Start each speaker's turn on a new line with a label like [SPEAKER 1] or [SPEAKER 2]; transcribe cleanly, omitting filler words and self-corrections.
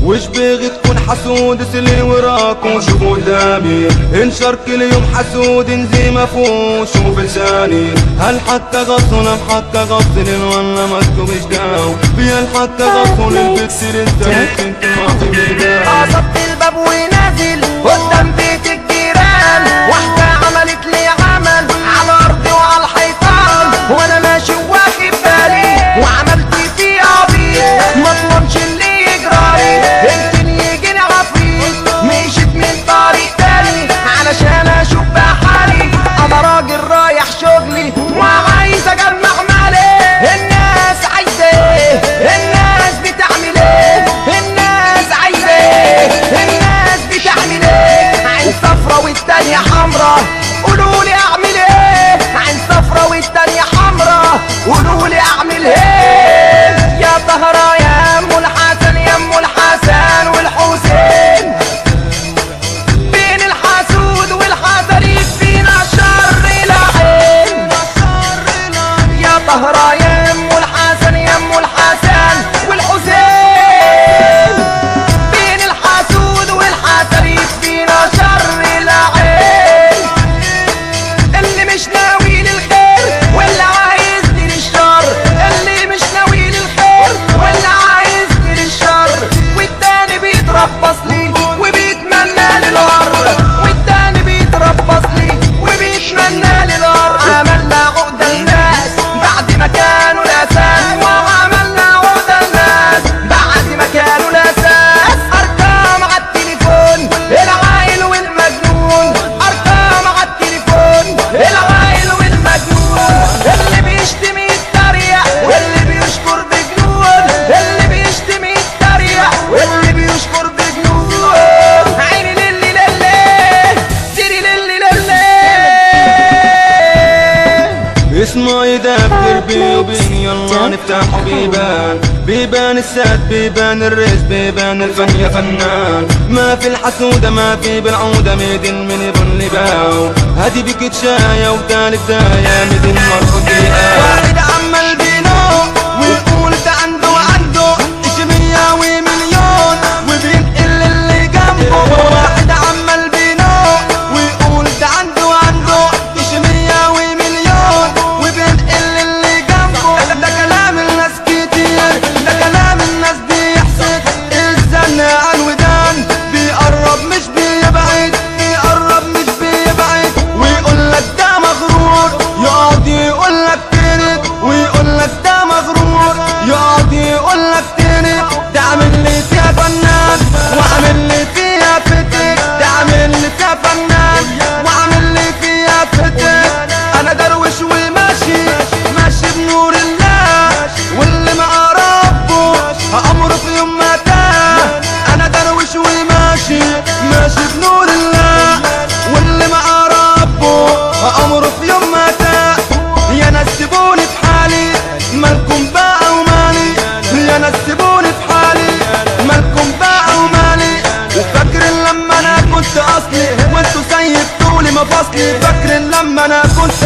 [SPEAKER 1] وش بيغي تكون حسود اسلي وراك وشوف قدامي انشر كل يوم حسود انزي مفوش شوف لساني هل حتى غصن ام حتى غصن ولا مكتوب اشداو في الحتى غصن البكسر انت انت ما في ميدان
[SPEAKER 2] قصدت الباب ونازل قدام بيت الجيران واحدة عملت لي عمل على ارضي وعلى الحيطان وانا ماشي واخد بالي وعملت فيه عبيط مطلبش اللي يجرالي يمكن يجيني عفريت مشيت من طريق تاني علشان اشوف بحالي انا راجل رايح شغلي وعايز اجمع مالي الناس عايزة ايه الناس بتعمل ايه الناس عايزة ايه الناس بتعمل ايه عين صفرا والتانية حمرا قولولي اعمل ايه عين صفرا والتانية حمرا قولولي اعمل ايه يا طهرة يا ام الحسن يا ام الحسن والحسين بين الحسود والحسريك فينا شر العين يا طهرة يا ام الحسن يا ام الحسن والحسين بين الحسود والحسريك فينا شر العين اللي مش ناوي للخير واللي عايزني للشر اللي مش ناوي للخير واللي عايزني للشر والتاني بيتربص لي وبيتمنى لي الار والتاني بيتربص لي وبيتمنى لي الار عملنا عقدة الناس بعد ما كانوا الاساس وعملنا عقدة الناس بعد ما كانوا الاساس ارقام على التليفون العايل والمجنون ارقام على التليفون العايل والمجنون اللي بيشتم يتريق واللي بيشكر بجنون اللي بيشتم يتريق واللي بيشكر بجنون عيني للي للي سيري للي للي
[SPEAKER 1] اسمع يدبر بي وبين يلا نفتح بيبان بيبان السد بيبان الرزق بيبان الفن يا فنان ما في الحسودة ما في بالعودة ميدن من ابن لباو هادي بك تشايا وتالت دايا ميدن مرفوض واحد عمل بينو ويقول ده عنده وعنده ايش مية ومليون وبينقل اللي جنبه واحد عمل بينو ويقول ده عنده وعنده ايش مية ومليون وبينقل اللي جنبه ده كلام الناس كتير ده كلام الناس بيحسد الزن عن ودان بيقرب مش بيبعد بيقرب مش بيبعد ويقول لك ده مغرور يقعد يقول لك تاني ويقول لك ده مغرور يقعد يقول لك تاني ده عامل لي فيها فنان وعامل لي فيها فتك ده عامل لي فيها فنان وعامل لي فيها فتك انا درويش وماشي ماشي بنور الله واللي مع ربه امره في يوم ما تاه انا درويش وماشي ماشي بنور الله واللي مع ربه امره في يوم ما تاه يا ناس سيبوني في حالي مالكم بقى ومالي يا ناس سيبوني في حالي مالكم بقى ومالي فاكر لما انا كنت اصلي وانتوا سيبتولي مفاصلي فاكر لما انا كنت